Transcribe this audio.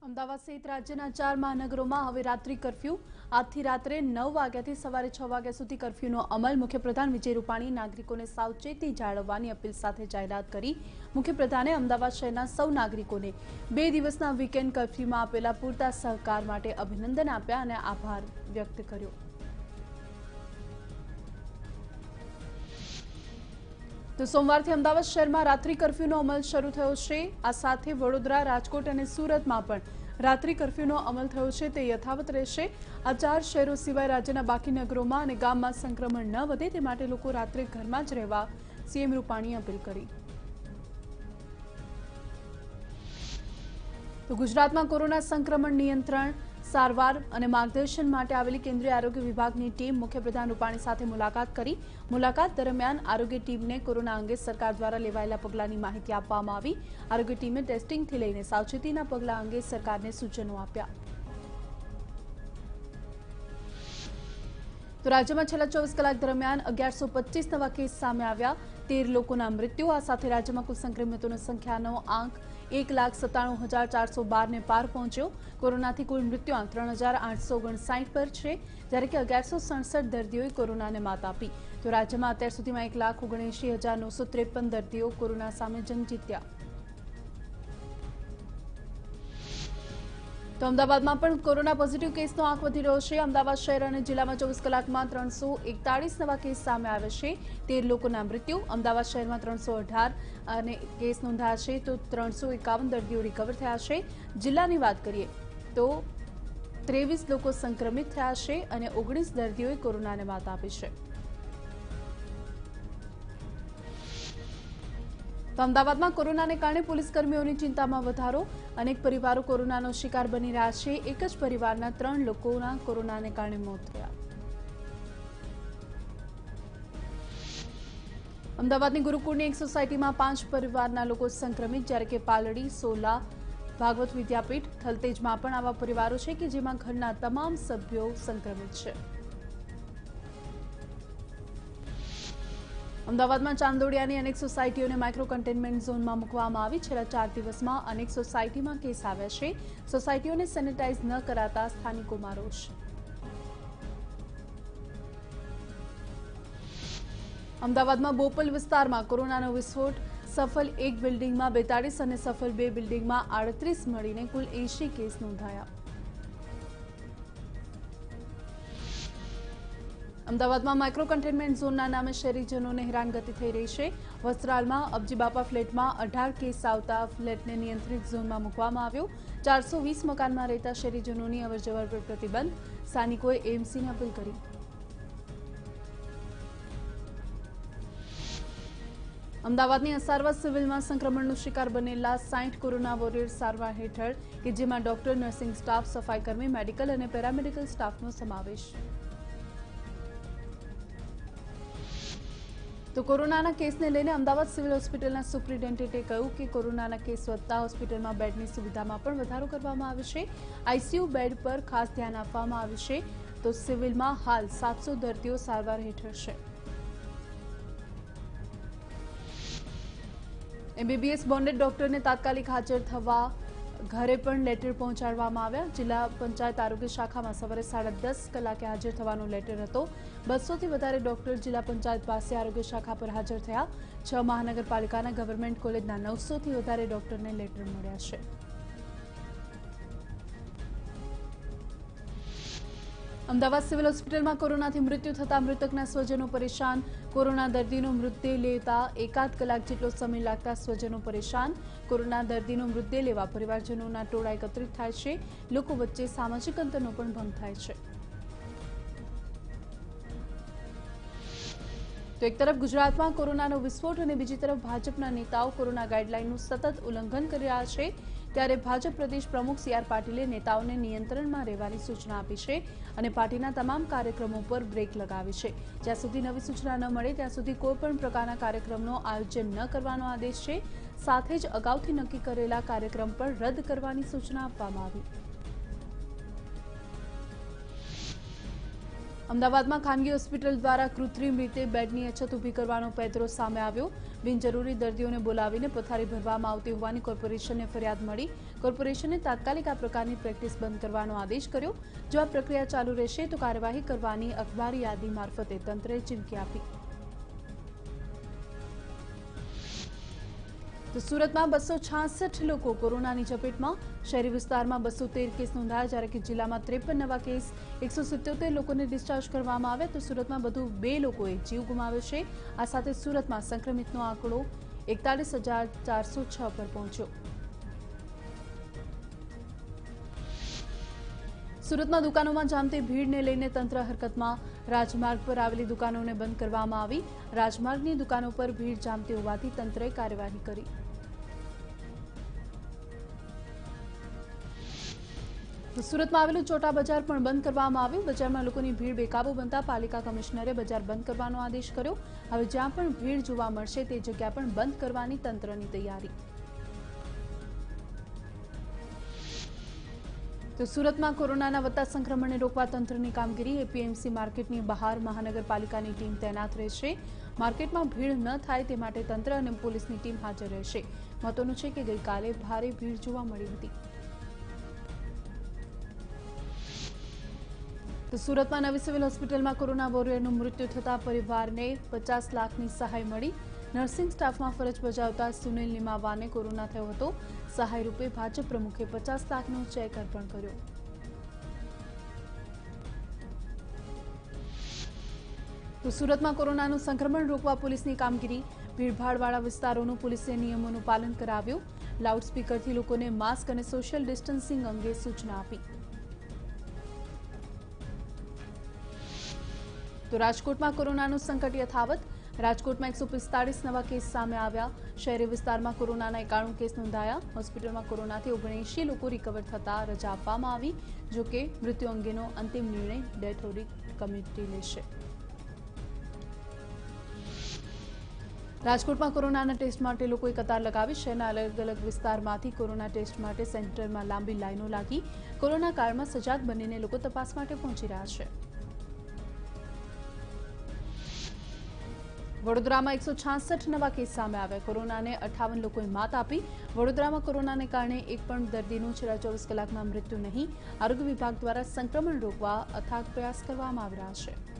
અમદાવાદ સહિત રાજ્યના 4 મહાનગરોમાં હવે રાત્રિ કર્ફ્યુ આજથી રાત્રે 9 વાગ્યાથી સવારે 6 વાગ્યા સુધી કર્ફ્યુનો અમલ મુખ્યપ્રધાન વિજય રૂપાણી નાગરિકોને સાવચેતી જાળવવાની અપીલ સાથે જાહેરાત કરી મુખ્યપ્રધાને અમદાવાદ શહેરના સૌ નાગરિકોને 2 દિવસના વીકેન્ડ કર્ફ્યુમાં આપેલા પૂરતા સહકાર માટે અભિનંદન આપ્યા અને આભાર વ્યક્ત કર્યો। તો સોમવારથી અમદાવાદ શહેરમાં રાત્રિ કર્ફ્યુનો અમલ શરૂ થયો છે। આ સાથે વડોદરા, રાજકોટ અને સુરતમાં પણ રાત્રિ કર્ફ્યુનો અમલ થયો છે તે યથાવત રહેશે। આ 4 શહેરો સિવાય રાજ્યના બાકી નગરોમાં અને ગામમાં સંક્રમણ ન વધે તે માટે લોકો રાત્રે ઘરમાં જ રહેવા સીએમ રૂપાણીએ અપીલ કરી। તો ગુજરાતમાં કોરોના સંક્રમણ નિયંત્રણ, સારવાર અને માર્ગદર્શન માટે આવેલી કેન્દ્રીય આરોગ્ય વિભાગની ટીમ મુખ્યપ્રધાન રૂપાણી સાથે મુલાકાત કરી। મુલાકાત દરમિયાન આરોગ્ય ટીમને કોરોના અંગે સરકાર દ્વારા લેવાયેલા પગલાંની માહિતી આપવામાં આવી। આરોગ્ય ટીમે ટેસ્ટિંગથી લઈને સાવચેતીના પગલાં અંગે સરકારને સૂચનો આપ્યા। તો રાજ્યમાં છેલ્લા 24 કલાક દરમિયાન 1125 નવા કેસ સામે આવ્યા, 13 લોકોના મૃત્યુ। આ સાથે રાજ્યમાં કુલ સંક્રમિતોની સંખ્યાનો આંક 1,97,412 ને પાર પહોંચ્યો। કોરોનાથી કુલ મૃત્યુઆંક 3,859 પર છે, જ્યારે કે 1167 દર્દીઓએ કોરોનાને માત આપી। તો રાજ્યમાં અત્યાર સુધીમાં 1,79,953 દર્દીઓ કોરોના સામે જંગ જીત્યા। તો અમદાવાદમાં પણ કોરોના પોઝિટિવ કેસનો આંક વધી રહ્યો છે। અમદાવાદ શહેર અને જિલ્લામાં 24 કલાકમાં 341 નવા કેસ સામે આવ્યા છે, 13 લોકોના મૃત્યુ। અમદાવાદ શહેરમાં 318 અને કેસ નોંધાયા છે, તો 351 દર્દીઓ રિકવર થયા છે। જિલ્લાની વાત કરીએ તો 23 લોકો સંક્રમિત થયા છે અને 19 દર્દીઓએ કોરોનાને માત આપી છે। તો અમદાવાદમાં કોરોનાને કારણે પોલીસ કર્મીઓની ચિંતામાં વધારો। અનેક પરિવારો કોરોનાનો શિકાર બની રહ્યા છે। એક જ પરિવારના 3 લોકોના કોરોનાને કારણે મોત થયા। અમદાવાદની ગુરુકુળની એક સોસાયટીમાં 5 પરિવારના લોકો સંક્રમિત, જ્યારે કે પાલડી, સોલા, ભાગવત વિદ્યાપીઠ, થલતેજમાં પણ આવા પરિવારો છે કે જેમાં ઘરના તમામ સભ્યો સંક્રમિત છે। અમદાવાદમાં ચાંદોડિયાની અનેક સોસાયટીઓને માઇક્રો કન્ટેનમેન્ટ ઝોનમાં મૂકવામાં આવી। છેલ્લા 4 દિવસમાં અનેક સોસાયટીમાં કેસ આવ્યા છે। સોસાયટીઓને સેનેટાઇઝ ન કરાતા સ્થાનિકોમાં રોષ। અમદાવાદમાં બોપલ વિસ્તારમાં કોરોનાનો વિસ્ફોટ, સફલ 1 બિલ્ડિંગમાં 42 અને સફલ 2 બિલ્ડિંગમાં 38 મળીને કુલ 80 કેસ નોંધાયા। અમદાવાદમાં માઇક્રો કન્ટેનમેન્ટ ઝોનના નામે શહેરીજનોને હેરાનગતિ થઈ રહી છે। વસ્ત્રાલમાં અબજીબાપા ફ્લેટમાં 18 કેસ આવતા ફ્લેટને નિયંત્રિત ઝોનમાં મૂકવામાં આવ્યો। 420 મકાનમાં રહેતા શહેરીજનોની અવરજવર પર પ્રતિબંધ, સ્થાનિકોએ એએમસીને અપીલ કરી। અમદાવાદની અસારવા સિવિલમાં સંક્રમણનો શિકાર બનેલા 60 કોરોના વોરિયર સારવાર હેઠળ કે જેમાં ડોક્ટર, નર્સિંગ સ્ટાફ, સફાઈકર્મી, મેડિકલ અને પેરામેડિકલ સ્ટાફનો સમાવેશ। તો કોરોનાના કેસને લઈને અમદાવાદ સિવિલ હોસ્પિટલના સુપ્રિન્ટેન્ડન્ટે કહ્યું કે કોરોનાના કેસ વધતા હોસ્પિટલમાં બેડની સુવિધામાં પણ વધારો કરવામાં આવ્યો છે। આઈસીયુ બેડ પર ખાસ ધ્યાન આપવામાં આવ્યું છે। તો સિવિલમાં હાલ 700 દર્દીઓ સારવાર હેઠળ છે। એમબીબીએસ બોન્ડેડ ડોક્ટરને તાત્કાલિક હાજર થવા ઘરે પણ લેટર પહોંચાડવામાં આવ્યા। જિલ્લા પંચાયત આરોગ્ય શાખામાં સવારે 10:30 કલાકે હાજર થવાનો લેટર હતો। 200થી વધારે ડોક્ટર જિલ્લા પંચાયત પાસે આરોગ્ય શાખા પર હાજર થયા। 6 મહાનગરપાલિકાના ગવર્મેન્ટ કોલેજના 900થી વધારે ડોક્ટરને લેટર મળ્યા છે। અમદાવાદ સિવિલ હોસ્પિટલમાં કોરોનાથી મૃત્યુ થતા મૃતકના સ્વજનો પરેશાન। કોરોના દર્દીનો મૃતદેહ લેતા 1 કલાક જેટલો સમય લાગતા સ્વજનો પરેશાન। કોરોના દર્દીનો મૃતદેહ લેવા પરિવારજનોના ટોળા એકત્રિત થાય છે। લોકો વચ્ચે સામાજિક અંતરનો પણ ભંગ થાય છે। તો એક તરફ ગુજરાતમાં કોરોનાનો વિસ્ફોટ અને બીજી તરફ ભાજપના નેતાઓ કોરોના ગાઈડલાઈનનું સતત ઉલ્લંઘન કરી રહ્યા છે, ત્યારે ભાજપ પ્રદેશ પ્રમુખ સી.આર. પાટીલે નેતાઓને નિયંત્રણમાં રહેવાની સૂચના આપી છે અને પાર્ટીના તમામ કાર્યક્રમો પર બ્રેક લગાવી છે। જ્યાં સુધી નવી સૂચના ન મળે ત્યાં સુધી કોઈપણ પ્રકારના કાર્યક્રમનો આયોજન ન કરવાનો આદેશ છે। સાથે જ અગાઉથી નક્કી કરેલા કાર્યક્રમ પણ રદ કરવાની સૂચના આપવામાં આવી। અમદાવાદમાં ખાનગી હોસ્પિટલ દ્વારા કૃત્રિમ રીતે બેડની અછત ઊભી કરવાનો પેંતરો સામે આવ્યો। બિનજરૂરી દર્દીઓને બોલાવીને પથારી ભરવામાં આવતી હોવાની કોર્પોરેશનને ફરિયાદ મળી. કોર્પોરેશને તાત્કાલિક આ પ્રકારની પ્રેક્ટિસ બંધ કરવાનો આદેશ કર્યો. જો આ પ્રક્રિયા ચાલુ રહેશે તો કાર્યવાહી કરવાની અખબારી યાદી મારફતે તંત્રએ ચીમકી આપી. તો સુરતમાં 266 લોકો કોરોનાની ચપેટમાં. શહેરી વિસ્તારમાં 213 કેસ નોંધાયા, જ્યારે કે જિલ્લામાં 53 નવા કેસ, 177 લોકોને ડિસ્ચાર્જ કરવામાં આવ્યા. તો સુરતમાં વધુ 2 લોકોએ જીવ ગુમાવ્યો છે. આ સાથે સુરતમાં સંક્રમિતનો આંકડો 41,406 પર પહોંચ્યો. સુરતમાં દુકાનોમાં જામતી ભીડને લઈને તંત્ર હરકતમાં. રાજમાર્ગ પર આવેલી દુકાનોને બંધ કરવામાં આવી. રાજમાર્ગની દુકાનો પર ભીડ જામતી હોવાથી તંત્રએ કાર્યવાહી કરી. સુરતમાં આવેલું ચોટા બજાર પણ બંધ કરવામાં આવ્યું. બજારમાં લોકોની ભીડ બેકાબુ બનતા પાલિકા કમિશનરે બજાર બંધ કરવાનો આદેશ કર્યો. હવે જ્યાં પણ ભીડ જોવા મળશે તે જગ્યા પણ બંધ કરવાની તંત્રની તૈયારી. તો સુરતમાં કોરોનાના વધતા સંક્રમણને રોકવા તંત્રની કામગીરી. એપીએમસી માર્કેટની બહાર મહાનગરપાલિકાની ટીમ તૈનાત રહેશે. માર્કેટમાં ભીડ ન થાય તે માટે તંત્ર અને પોલીસની ટીમ હાજર રહેશે. મહત્વનું છે કે ગઈકાલે ભારે ભીડ જોવા મળી હતી. તો સુરતમાં નવી સિવિલ હોસ્પિટલમાં કોરોના વોરિયરનું મૃત્યુ થતા પરિવારને 50 લાખની સહાય મળી. નર્સિંગ સ્ટાફમાં ફરજ બજાવતા સુનિલ નિમાવાને કોરોના થયો હતો. સહાય રૂપે ભાજપ પ્રમુખે 50 લાખનો ચેક અર્પણ કર્યો. તો સુરતમાં કોરોનાનું સંક્રમણ રોકવા પોલીસની કામગીરી. ભીડભાડવાળા વિસ્તારોનું પોલીસે નિયમોનું પાલન કરાવ્યું. લાઉડસ્પીકરથી લોકોને માસ્ક અને સોશિયલ ડિસ્ટન્સિંગ અંગે સૂચના આપી. તો રાજકોટમાં કોરોનાનું સંકટ યથાવત. રાજકોટમાં 145 નવા કેસ સામે આવ્યા. શહેરી વિસ્તારમાં કોરોનાના 91 કેસ નોંધાયા. હોસ્પિટલમાં કોરોનાથી 79 લોકો રિકવર થતા રજા આપવામાં આવી. જોકે મૃત્યુ અંગેનો અંતિમ નિર્ણય ડેથ ઓડિટ કમિટી લેશે. રાજકોટમાં કોરોનાના ટેસ્ટ માટે લોકોએ કતાર લગાવી. શહેરના અલગ અલગ વિસ્તારમાંથી કોરોના ટેસ્ટ માટે સેન્ટરમાં લાંબી લાઈનો લાગી. કોરોના કાળમાં સજાગ બનીને લોકો તપાસ માટે પહોંચી રહ્યા છે. વડોદરામાં 166 નવા કેસ સામે આવ્યા. કોરોનાને 58 લોકોએ માત આપી. વડોદરામાં કોરોનાને કારણે એક પણ દર્દીનું છેલ્લા 24 કલાકમાં મૃત્યુ નહીં. આરોગ્ય વિભાગ દ્વારા સંક્રમણ રોકવા અથાગ પ્રયાસ કરવામાં આવી રહ્યા છે.